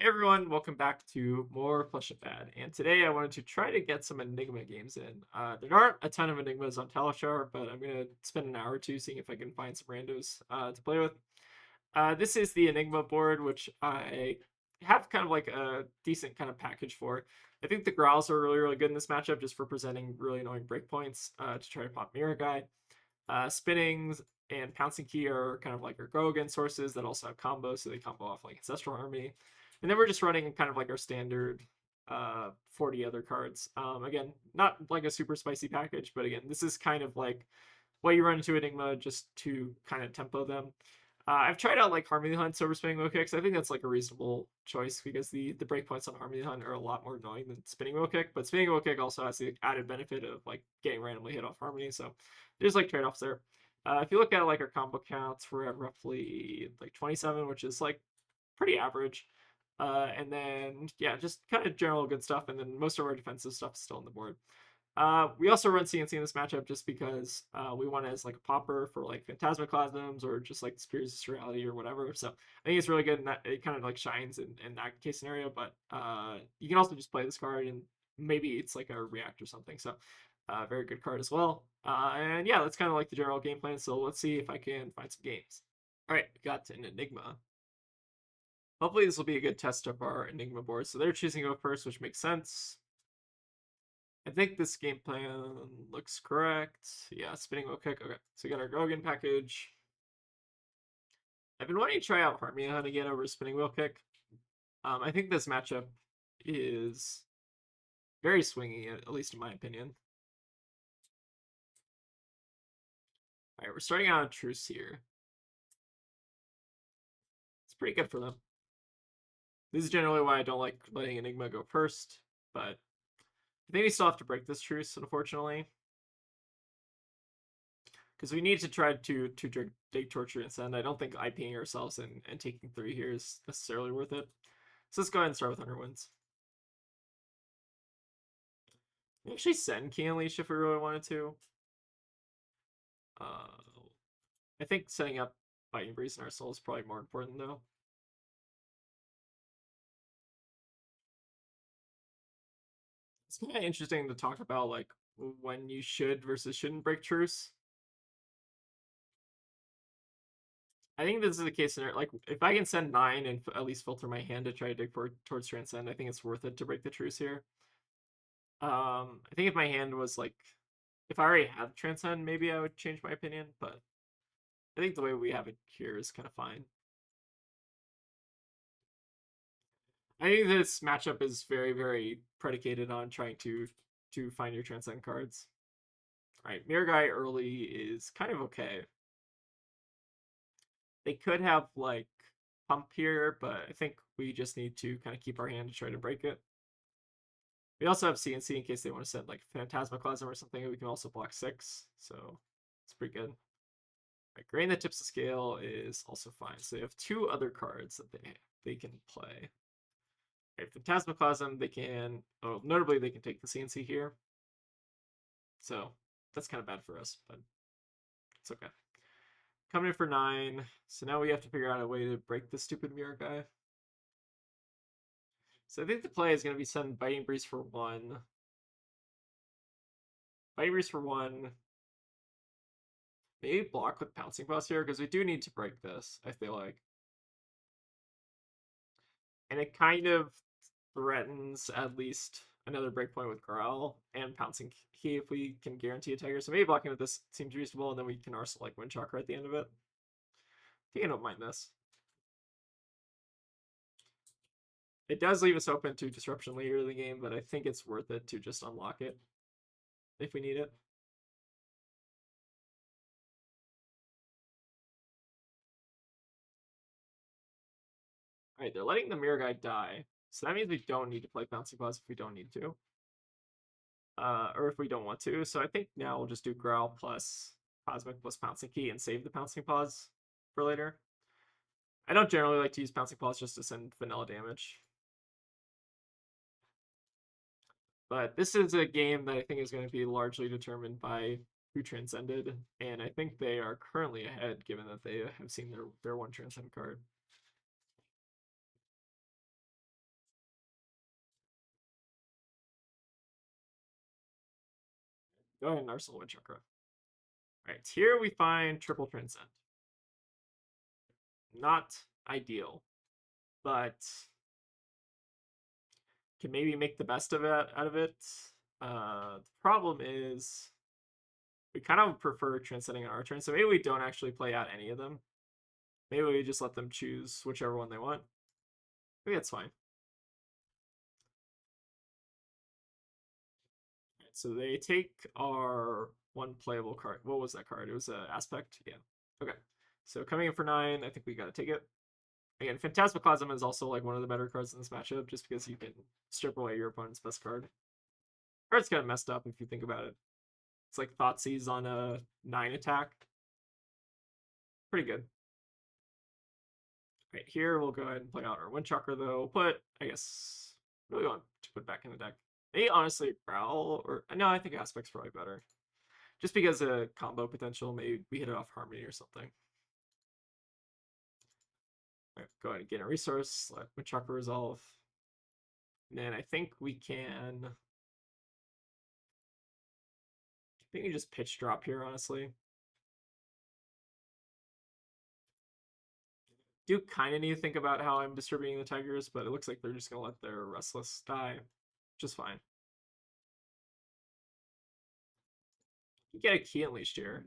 Hey everyone, welcome back to more Flesh and Bad. And today I wanted to try to get some Enigma games in. There aren't a ton of Enigmas on Teleshar, but I'm going to spend an hour or two seeing if I can find some randos to play with. This is the Enigma board, which I have kind of like a decent kind of package for. I think the Growls are really, really good in this matchup just for presenting really annoying breakpoints to try to pop Mirror Guy. Spinnings and Pouncing Key are kind of like our go against sources that also have combos, so they combo off like Ancestral Harmony. And then we're just running kind of like our standard 40 other cards. Again, not like a super spicy package, but again, this is kind of like what you run into Enigma just to kind of tempo them. I've tried out like Harmony Hunt over Spinning Wheel Kicks. I think that's like a reasonable choice because the breakpoints on Harmony Hunt are a lot more annoying than Spinning Wheel Kick. But Spinning Wheel Kick also has the added benefit of like getting randomly hit off Harmony. So there's like trade offs there. If you look at like our combo counts, we're at roughly like 27, which is like pretty average. And then yeah, just kind of general good stuff. And then most of our defensive stuff is still on the board. We also run CNC in this matchup just because we want it as like a popper for like Phantasmaclasms or just like Spears of Reality or whatever. So I think it's really good and that it kind of like shines in that case scenario. But you can also just play this card and maybe it's like a react or something. So very good card as well. And yeah, that's kind of like the general game plan. So let's see if I can find some games. All right, we got an Enigma. Hopefully this will be a good test of our Enigma board. So they're choosing to go first, which makes sense. I think this game plan looks correct. Yeah, spinning wheel kick. Okay, so we got our Gogan package. I've been wanting to try out Harmony Hunt again over spinning wheel kick. I think this matchup is very swingy, at least in my opinion. All right, we're starting out on Truce here. It's pretty good for them. This is generally why I don't like letting Enigma go first, but I think we still have to break this Truce, unfortunately. Because we need to try to dig torture and send. I don't think IPing ourselves and taking 3 here is necessarily worth it. So let's go ahead and start with Underwinds. Actually send Key Unleash if we really wanted to. Uh, I think setting up Biting Breeze in our soul is probably more important though. It's kind of interesting to talk about like when you should versus shouldn't break truce. I think this is the case scenario. Like if I can send 9 and at least filter my hand to try to dig towards Transcend, I think it's worth it to break the truce here. I think if my hand was like, if I already had Transcend, maybe I would change my opinion, but I think the way we have it here is kind of fine. I think this matchup is very, very predicated on trying to find your Transcend cards. All right, Mirror Guy early is kind of okay. They could have like Pump here, but I think we just need to kind of keep our hand to try to break it. We also have CNC in case they want to send like Phantasmaclasm or something. We can also block 6, so it's pretty good. Right, Grain that tips the scale is also fine. So they have 2 other cards that they can play. Right, Phantasmaclasm, they can, oh, notably they can take the CNC here. So that's kind of bad for us, but it's okay. Coming in for 9. So now we have to figure out a way to break this stupid mirror guy. So I think the play is going to be send Biting Breeze for 1. Biting Breeze for 1. Maybe block with Pouncing Paws here, because we do need to break this, I feel like. And it kind of threatens at least another breakpoint with Growl and Pouncing Key if we can guarantee a Tiger. So maybe blocking with this seems reasonable, and then we can also like Wind Chakra at the end of it. I think I don't mind this. It does leave us open to Disruption later in the game, but I think it's worth it to just unlock it if we need it. Alright, they're letting the Mirror Guy die. So that means we don't need to play Bouncing Paws if we don't need to. Or if we don't want to. So I think now we'll just do Growl plus Cosmic plus Pouncing Key and save the Pouncing Paws for later. I don't generally like to use Pouncing Paws just to send vanilla damage. But this is a game that I think is going to be largely determined by who transcended, and I think they are currently ahead given that they have seen their 1 transcend card. Go ahead and Arsenal Windchakra. Alright, here we find Triple Transcend. Not ideal, but can maybe make the best of it out of it. The problem is we kind of prefer transcending on our turn, so maybe we don't actually play out any of them. Maybe we just let them choose whichever one they want. Maybe that's fine. Right, so they take our one playable card. What was that card? It was an Aspect? Yeah. Okay. So coming in for 9, I think we gotta take it. Again, Phantasmaclasm is also like one of the better cards in this matchup, just because you can strip away your opponent's best card. Card's kind of messed up if you think about it. It's like Thoughtseize on a 9 attack. Pretty good. Right here, we'll go ahead and play out our Windchakra, though. Put, I guess, what do we want to put back in the deck? Maybe honestly, Growl, or no, I think Aspect's probably better. Just because of combo potential, maybe we hit it off Harmony or something. Right, go ahead and get a resource, let Windchakra resolve. And then I think we can. I think you just pitch drop here, honestly. Do kind of need to think about how I'm distributing the Tigers, but it looks like they're just going to let their Restless die, which is fine. You get a Key Unleashed here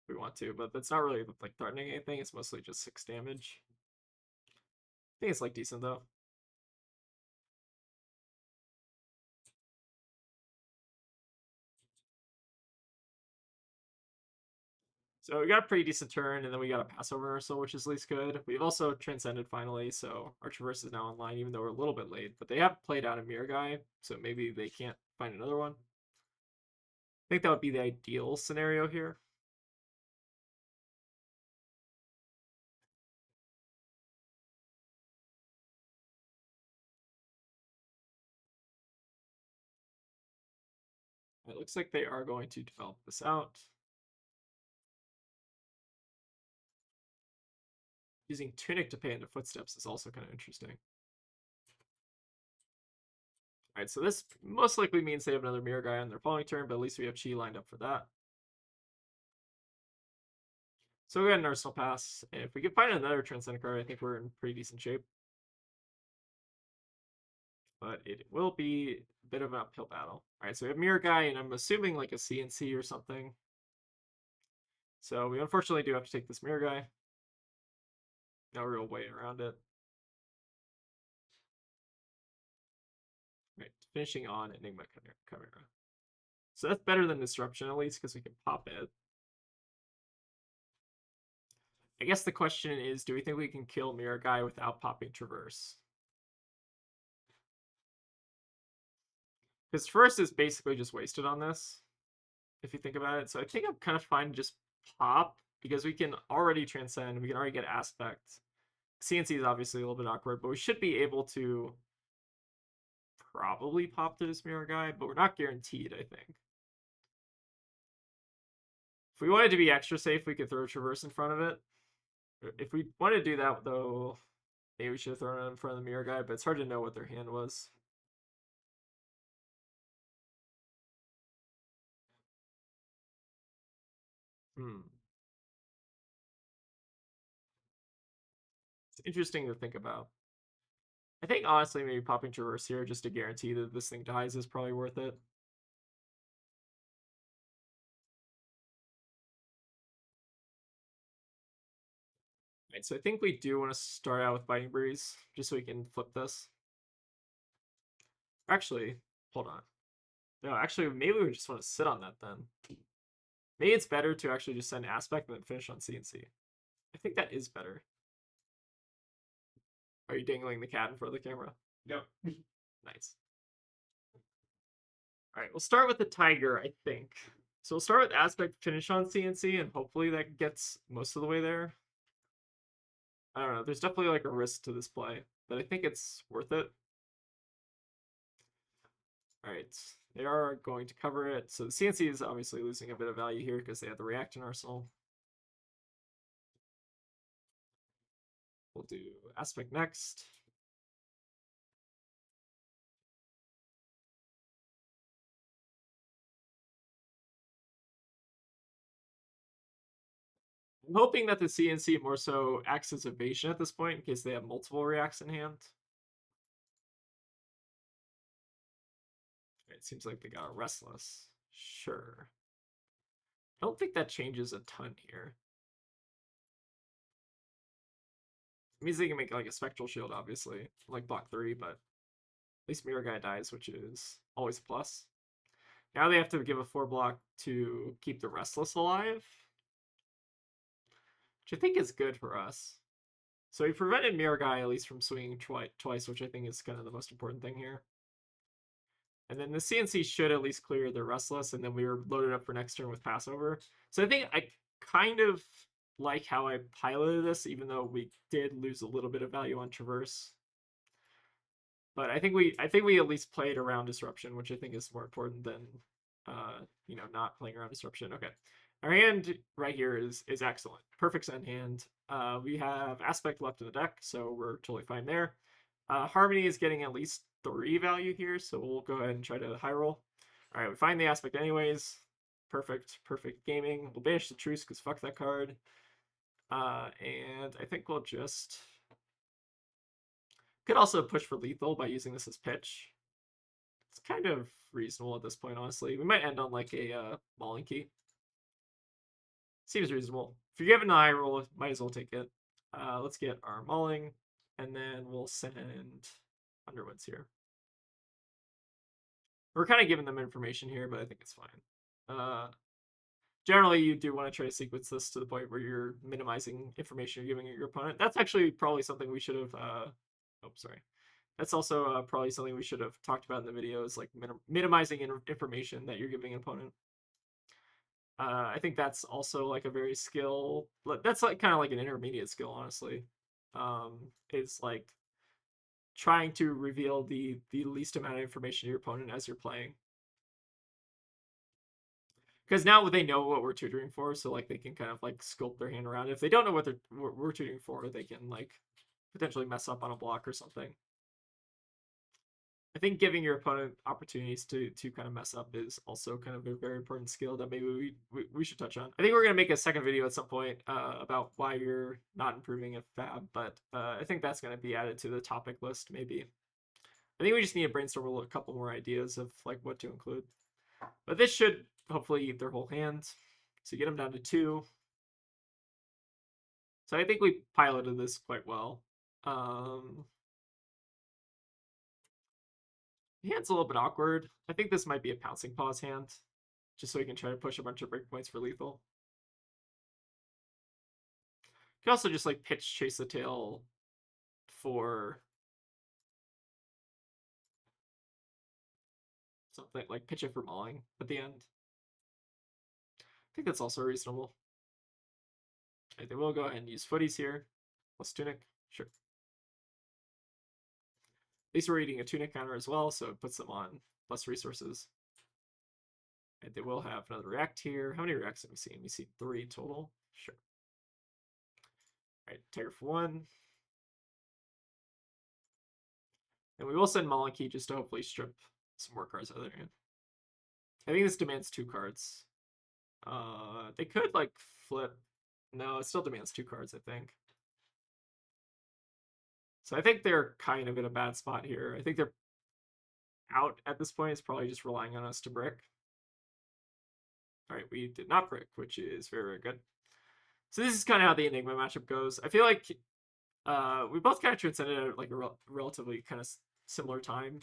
if we want to, but that's not really like threatening anything. It's mostly just 6 damage. I think it's like decent though. So we got a pretty decent turn, and then we got a pass over reversal, which is at least good. We've also transcended finally, so our traverse is now online, even though we're a little bit late. But they have played out a Mirror Guy, so maybe they can't find another one. I think that would be the ideal scenario here. It looks like they are going to develop this out. Using Tunic to pay into Footsteps is also kind of interesting. Alright, so this most likely means they have another Mirror Guy on their following turn, but at least we have Chi lined up for that. So we got an Arsenal Pass, and if we can find another Transcendent card, I think we're in pretty decent shape. But it will be a bit of an uphill battle. Alright, so we have Mirror Guy, and I'm assuming like a CNC or something. So we unfortunately do have to take this Mirror Guy. No real way around it. Right, finishing on Enigma Chimera. So that's better than Disruption, at least, because we can pop it. I guess the question is, do we think we can kill Mirror Guy without popping Traverse? Because Traverse is basically just wasted on this, if you think about it. So I think I'm kind of fine to just pop, because we can already Transcend, we can already get Aspect. CNC is obviously a little bit awkward, but we should be able to probably pop to this Mirror Guy, but we're not guaranteed, I think. If we wanted to be extra safe, we could throw Traverse in front of it. If we want to do that, though, maybe we should have thrown it in front of the Mirror Guy, but it's hard to know what their hand was. It's interesting to think about. I think, honestly, maybe popping Traverse here just to guarantee that this thing dies is probably worth it. Right, so I think we do want to start out with Biting Breeze, just so we can flip this. Actually, hold on. No, actually, maybe we just want to sit on that then. Maybe it's better to actually just send Aspect and then finish on CNC. I think that is better. Are you dangling the cat in front of the camera? Yep. Nice. All right, we'll start with the Tiger, I think. So we'll start with Aspect, finish on CNC, and hopefully that gets most of the way there. I don't know. There's definitely like a risk to this play, but I think it's worth it. All right, they are going to cover it. So the CNC is obviously losing a bit of value here because they have the React in Arsenal. We'll do Aspect next. I'm hoping that the CNC more so acts as evasion at this point in case they have multiple reacts in hand. It seems like they got a Restless. Sure. I don't think that changes a ton here. It means they can make like a Spectral Shield, obviously, like block 3, but at least Mirror Guy dies, which is always a plus. Now they have to give a 4 block to keep the Restless alive, which I think is good for us. So we prevented Mirror Guy at least from swinging twice, which I think is kind of the most important thing here. And then the CNC should at least clear the Restless, and then we were loaded up for next turn with Passover. So I think I kind of like how I piloted this, even though we did lose a little bit of value on Traverse. But I think we at least played around Disruption, which I think is more important than not playing around Disruption. Okay. Our hand right here is excellent. Perfect Zen hand. We have Aspect left in the deck, so we're totally fine there. Harmony is getting at least 3 value here, so we'll go ahead and try to high roll. All right, we find the Aspect anyways. Perfect gaming. We'll banish the Truce because fuck that card. And I think we'll just... Could also push for lethal by using this as pitch. It's kind of reasonable at this point, honestly. We might end on like a mauling key. Seems reasonable. If you're given a high roll, might as well take it. Let's get our mauling, and then we'll send Underwoods here. We're kind of giving them information here, but I think it's fine. Generally, you do want to try to sequence this to the point where you're minimizing information you're giving your opponent. That's actually probably something we should have... oh, sorry. That's also probably something we should have talked about in the videos, like minimizing information that you're giving an opponent. I think that's also like a very skill. That's like kind of like an intermediate skill, honestly. Is like trying to reveal the least amount of information to your opponent as you're playing. Because now they know what we're tutoring for, so like they can kind of like sculpt their hand around. If they don't know what we're tutoring for, they can like potentially mess up on a block or something. I think giving your opponent opportunities to kind of mess up is also kind of a very important skill that maybe we should touch on. I think we're going to make a second video at some point about why you're not improving at Fab, but I think that's going to be added to the topic list maybe. I think we just need to brainstorm a couple more ideas of like what to include. But this should hopefully eat their whole hand. So you get them down to 2. So I think we piloted this quite well. The hand's a little bit awkward. I think this might be a Pouncing Paws hand, just so we can try to push a bunch of breakpoints for lethal. You can also just like pitch Chase the Tail for something, like pitch it for mauling at the end. I think that's also reasonable. I think we'll go ahead and use footies here. Plus Tunic, sure. At least we're eating a Tunic counter as well, so it puts them on less resources. And they will have another react here. How many reacts have we seen? We see 3 total. Sure. All right, Tiger for 1. And we will send Malinki just to hopefully strip some more cards out of their hand. I think this demands 2 cards. They could like flip. No, it still demands 2 cards, I think. So I think they're kind of in a bad spot here. I think they're out at this point. It's probably just relying on us to brick. All right, we did not brick, which is very, very good. So this is kind of how the Enigma matchup goes. I feel like we both kind of transcended at like a relatively kind of similar time.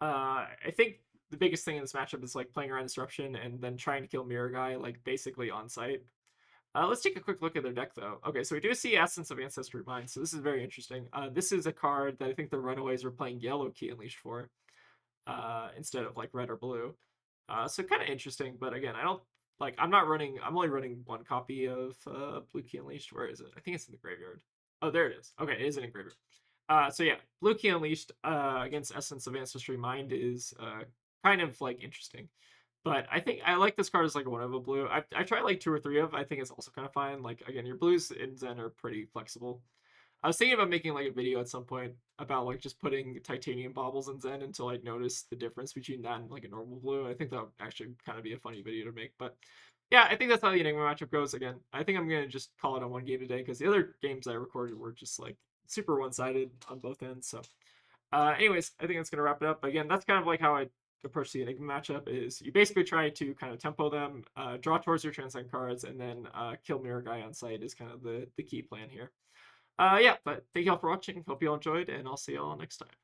I think the biggest thing in this matchup is like playing around Disruption and then trying to kill Mirror Guy like basically on site. Let's take a quick look at their deck though. Okay, so we do see Essence of Ancestry Mind, so this is very interesting. This is a card that I think the Runaways were playing yellow Key Unleashed for instead of like red or blue. So kind of interesting, but again, I'm only running 1 copy of Blue Key Unleashed. Where is it? I think it's in the graveyard. Oh, there it is. Okay, it is in a graveyard. So yeah, Blue Key Unleashed against Essence of Ancestry Mind is kind of like interesting. But I think I like this card as like one of a blue. I tried like 2 or 3 of. I think it's also kind of fine. Like again, your blues in Zen are pretty flexible. I was thinking about making like a video at some point about like just putting titanium baubles in Zen until I noticed the difference between that and like a normal blue. I think that would actually kind of be a funny video to make. But yeah, I think that's how the Enigma matchup goes. Again, I think I'm gonna just call it on one game today because the other games I recorded were just like super one-sided on both ends. So, anyways, I think that's gonna wrap it up. Again, that's kind of like how I approach the Enigma matchup. Is you basically try to kind of tempo them, draw towards your Transcend cards, and then kill Mirror Guy on sight is kind of the key plan here. Yeah, but thank you all for watching. Hope you all enjoyed, and I'll see you all next time.